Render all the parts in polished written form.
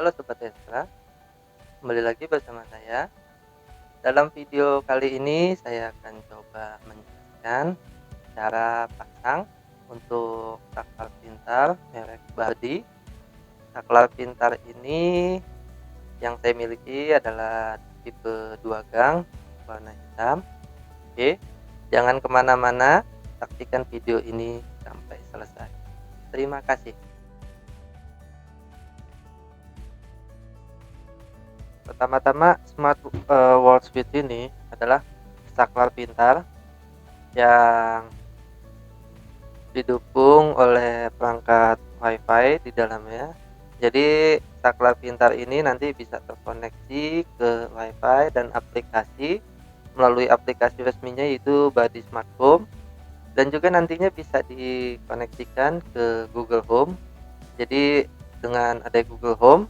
Halo Sobat Destra, kembali lagi bersama saya. Dalam video kali ini saya akan coba menjelaskan cara pasang untuk saklar pintar merek Body. Saklar pintar ini yang saya miliki adalah tipe 2 gang warna hitam. Oke, jangan kemana-mana, saksikan video ini sampai selesai. Terima kasih. Pertama-tama wall switch ini adalah saklar pintar yang didukung oleh perangkat WiFi di dalamnya. Jadi saklar pintar ini nanti bisa terkoneksi ke WiFi dan aplikasi melalui aplikasi resminya yaitu Body Smart Home, dan juga nantinya bisa dikoneksikan ke Google Home. Jadi dengan ada Google Home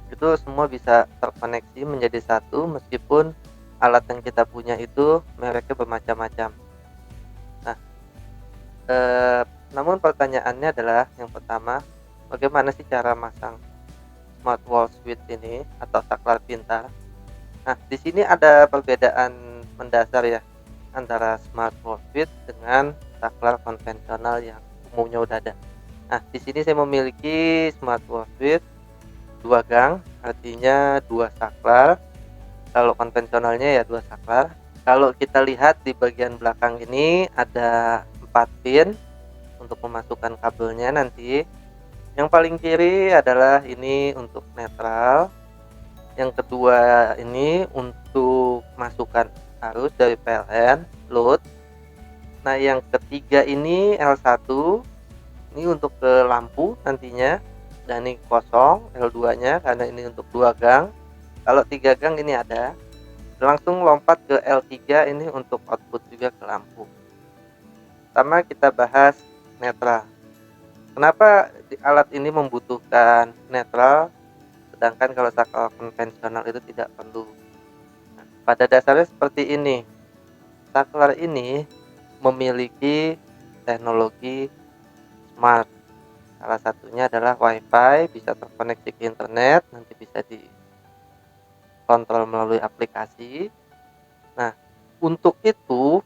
itu semua bisa terkoneksi menjadi satu meskipun alat yang kita punya itu mereknya bermacam-macam. Nah, namun pertanyaannya adalah yang pertama, bagaimana sih cara masang smart wall switch ini atau saklar pintar? Nah, di sini ada perbedaan mendasar ya antara smart wall switch dengan saklar konvensional yang umumnya udah ada. Nah, di sini saya memiliki smart wall switch 2 gang, artinya 2 saklar. Kalau konvensionalnya ya 2 saklar. Kalau kita lihat di bagian belakang ini ada 4 pin untuk memasukkan kabelnya nanti. Yang paling kiri adalah ini untuk netral. Yang kedua ini untuk masukkan arus dari PLN load. Nah, yang ketiga ini L1 ini untuk ke lampu nantinya, dan ini kosong L2-nya karena ini untuk 2 gang. Kalau 3 gang ini ada. Langsung lompat ke L3 ini untuk output juga ke lampu. Pertama kita bahas netral. Kenapa alat ini membutuhkan netral sedangkan kalau saklar konvensional itu tidak perlu? Nah, pada dasarnya seperti ini. Saklar ini memiliki teknologi smart. Salah satunya adalah WiFi, bisa terkoneksi ke internet, nanti bisa dikontrol melalui aplikasi. Nah, untuk itu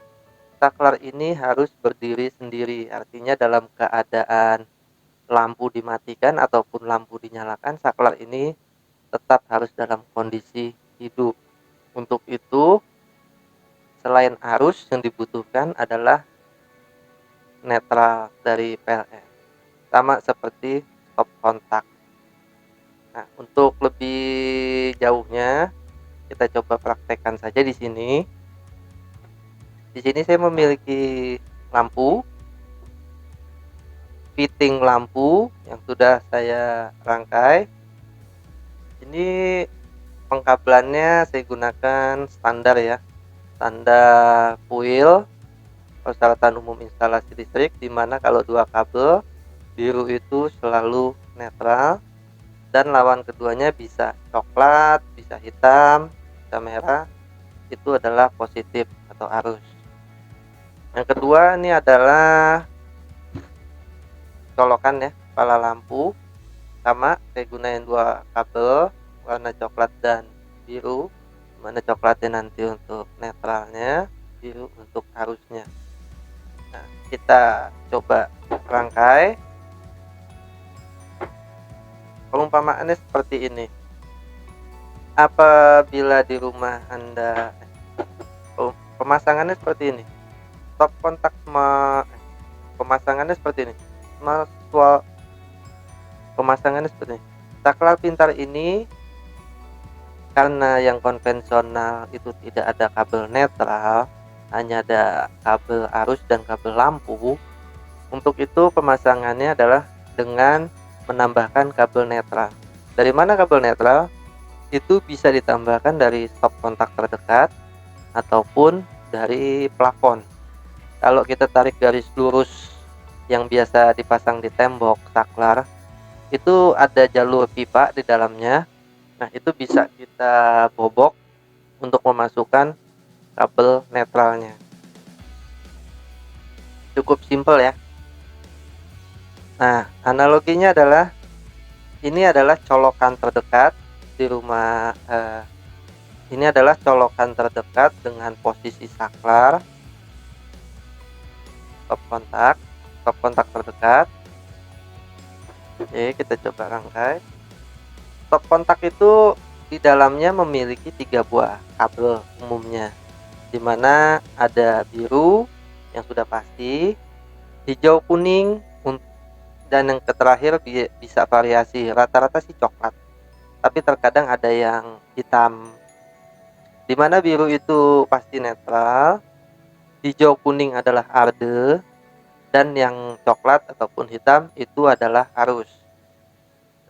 saklar ini harus berdiri sendiri, artinya dalam keadaan lampu dimatikan ataupun lampu dinyalakan, saklar ini tetap harus dalam kondisi hidup. Untuk itu, selain arus yang dibutuhkan adalah netral dari PLN, sama seperti stop kontak. Nah, untuk lebih jauhnya kita coba praktekkan saja di sini. Di sini saya memiliki lampu, fitting lampu yang sudah saya rangkai. Ini pengkabelannya saya gunakan standar ya, standar fuel persyaratan umum instalasi listrik, dimana kalau 2 kabel biru itu selalu netral dan lawan keduanya bisa coklat, bisa hitam, bisa merah, itu adalah positif atau arus. Yang kedua ini adalah colokan ya kepala lampu, sama saya gunain 2 kabel warna coklat dan biru, mana coklatnya nanti untuk netralnya, biru untuk arusnya. Nah, kita coba rangkai. Perumpamaannya seperti ini. Apabila di rumah Anda pemasangannya seperti ini. Stop kontak pemasangannya seperti ini. Pemasangannya seperti ini. Saklar pintar ini karena yang konvensional itu tidak ada kabel netral, hanya ada kabel arus dan kabel lampu. Untuk itu pemasangannya adalah dengan menambahkan kabel netral. Dari mana kabel netral? Itu bisa ditambahkan dari stop kontak terdekat ataupun dari plafon. Kalau kita tarik garis lurus yang biasa dipasang di tembok saklar, itu ada jalur pipa di dalamnya. Nah, itu bisa kita bobok untuk memasukkan kabel netralnya. Cukup simpel ya. Nah, analoginya adalah ini adalah colokan terdekat di rumah. Ini adalah colokan terdekat dengan posisi saklar stop kontak terdekat. Oke, kita coba rangkai. Stop kontak itu di dalamnya memiliki 3 buah kabel umumnya, di mana ada biru yang sudah pasti, hijau, kuning, dan yang terakhir bisa variasi, rata-rata sih coklat, tapi terkadang ada yang hitam. Di mana biru itu pasti netral, hijau kuning adalah arde, dan yang coklat ataupun hitam itu adalah arus.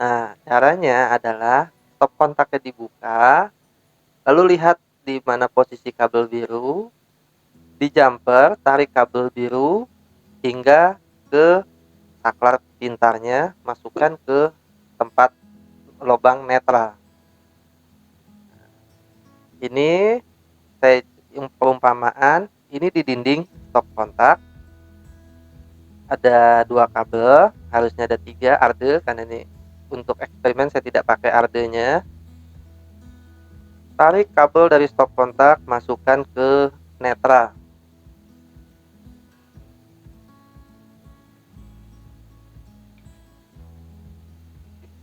Nah, caranya adalah stop kontaknya dibuka, lalu lihat di mana posisi kabel biru, di jumper tarik kabel biru hingga ke saklar pintarnya, masukkan ke tempat lubang netral. Ini saya perumpamaan, ini di dinding stop kontak ada 2 kabel, harusnya ada 3 arde, karena ini untuk eksperimen saya tidak pakai ardenya. Tarik kabel dari stop kontak, masukkan ke netral.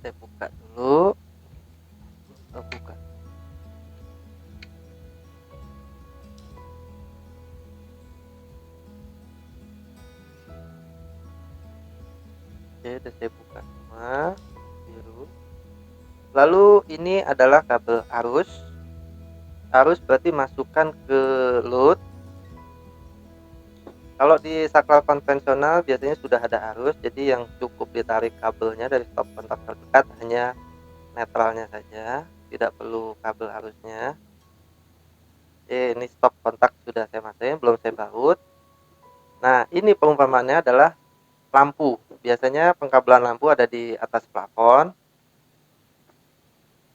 Saya buka dulu. Buka. Oke, udah saya buka semua biru. Lalu ini adalah kabel arus. Arus berarti masukkan ke load. Kalau di saklar konvensional biasanya sudah ada arus, jadi yang cukup ditarik kabelnya dari stop kontak terdekat hanya netralnya saja, tidak perlu kabel arusnya. Ini stop kontak sudah saya masukin, belum saya baut. Nah, ini perumpamaannya adalah lampu. Biasanya pengkabelan lampu ada di atas plafon.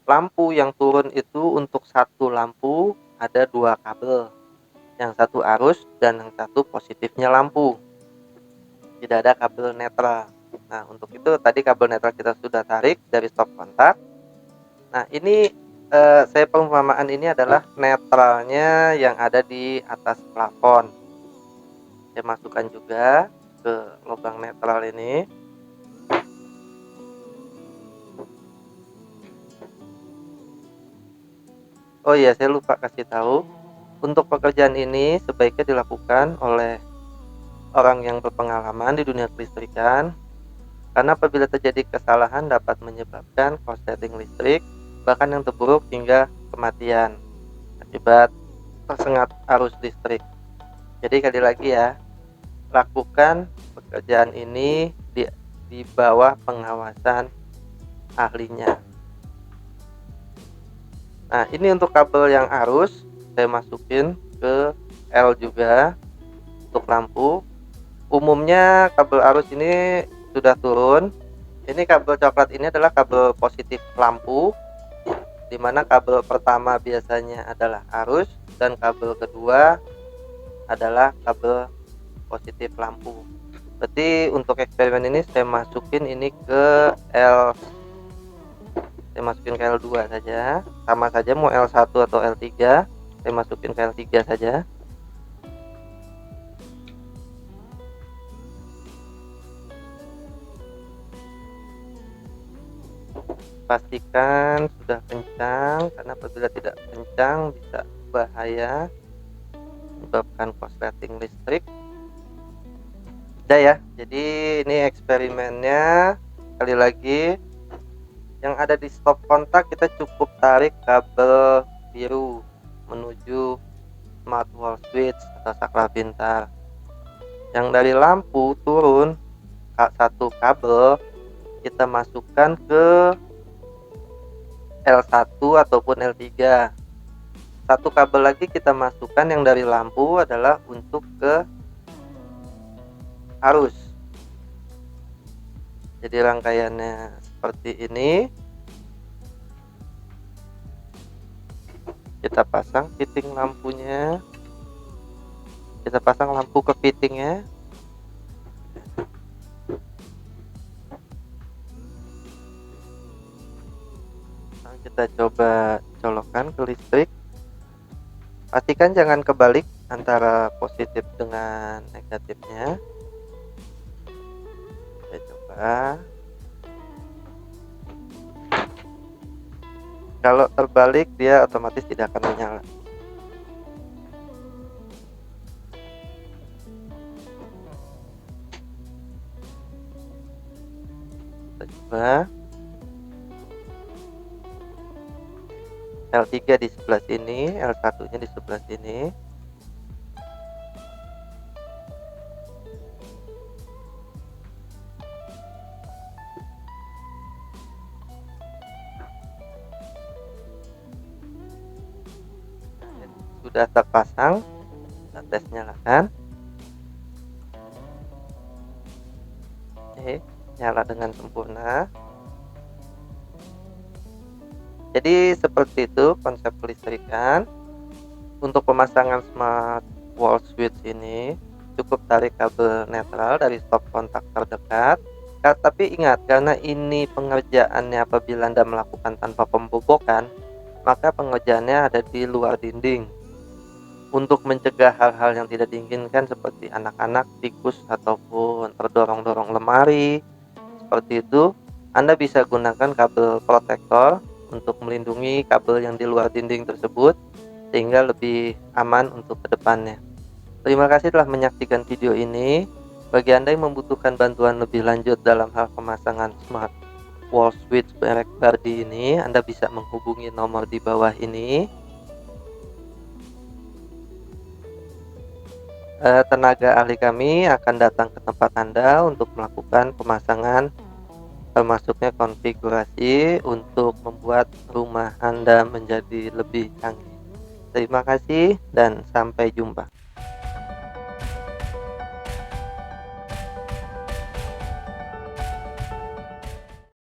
Lampu yang turun itu untuk satu lampu ada 2 kabel, yang satu arus dan yang satu positifnya lampu, tidak ada kabel netral. Nah, untuk itu tadi kabel netral kita sudah tarik dari stop kontak. Nah, ini saya perumpamaan ini adalah netralnya yang ada di atas plafon. Saya masukkan juga ke lubang netral ini. Oh iya, saya lupa kasih tahu. Untuk pekerjaan ini sebaiknya dilakukan oleh orang yang berpengalaman di dunia kelistrikan, karena apabila terjadi kesalahan dapat menyebabkan korsleting listrik, bahkan yang terburuk hingga kematian akibat tersengat arus listrik. Jadi sekali lagi ya, lakukan pekerjaan ini di bawah pengawasan ahlinya. Nah, ini untuk kabel yang arus saya masukin ke L juga. Untuk lampu umumnya kabel arus ini sudah turun. Ini kabel coklat ini adalah kabel positif lampu, dimana kabel pertama biasanya adalah arus dan kabel kedua adalah kabel positif lampu. Berarti untuk eksperimen ini saya masukin ini ke L, saya masukin ke L2 saja, sama saja mau L1 atau L3, saya masukin ke L3 saja. Pastikan sudah kencang, karena apabila tidak kencang bisa bahaya, menyebabkan korsleting listrik. Udah ya, jadi ini eksperimennya. Sekali lagi, yang ada di stop kontak kita cukup tarik kabel biru menuju smart wall switch atau saklar pintar. Yang dari lampu turun satu kabel kita masukkan ke L1 ataupun L3. Satu kabel lagi kita masukkan yang dari lampu adalah untuk ke arus. Jadi rangkaiannya seperti ini. Kita pasang fitting lampunya. Kita pasang lampu ke fittingnya. kita coba colokkan ke listrik. Pastikan jangan kebalik antara positif dengan negatifnya. Kita coba. Kalau terbalik dia otomatis tidak akan menyala. Kita coba. L3 di sebelah sini, L1 nya di sebelah sini. Sudah terpasang, kita tes nyalakan. Oke, nyala dengan sempurna. Jadi seperti itu konsep kelistrikan. Untuk pemasangan smart wall switch ini cukup tarik kabel netral dari stop kontak terdekat. Tapi ingat, karena ini pengerjaannya apabila Anda melakukan tanpa pembobokan, maka pengerjaannya ada di luar dinding. Untuk mencegah hal-hal yang tidak diinginkan seperti anak-anak, tikus, ataupun terdorong-dorong lemari, seperti itu, Anda bisa gunakan kabel protektor untuk melindungi kabel yang di luar dinding tersebut, sehingga lebih aman untuk kedepannya. Terima kasih telah menyaksikan video ini. Bagi Anda yang membutuhkan bantuan lebih lanjut dalam hal pemasangan smart wall switch merek Bardi ini, Anda bisa menghubungi nomor di bawah ini. Tenaga ahli kami akan datang ke tempat Anda untuk melakukan pemasangan, termasuknya konfigurasi untuk membuat rumah Anda menjadi lebih canggih. Terima kasih dan sampai jumpa.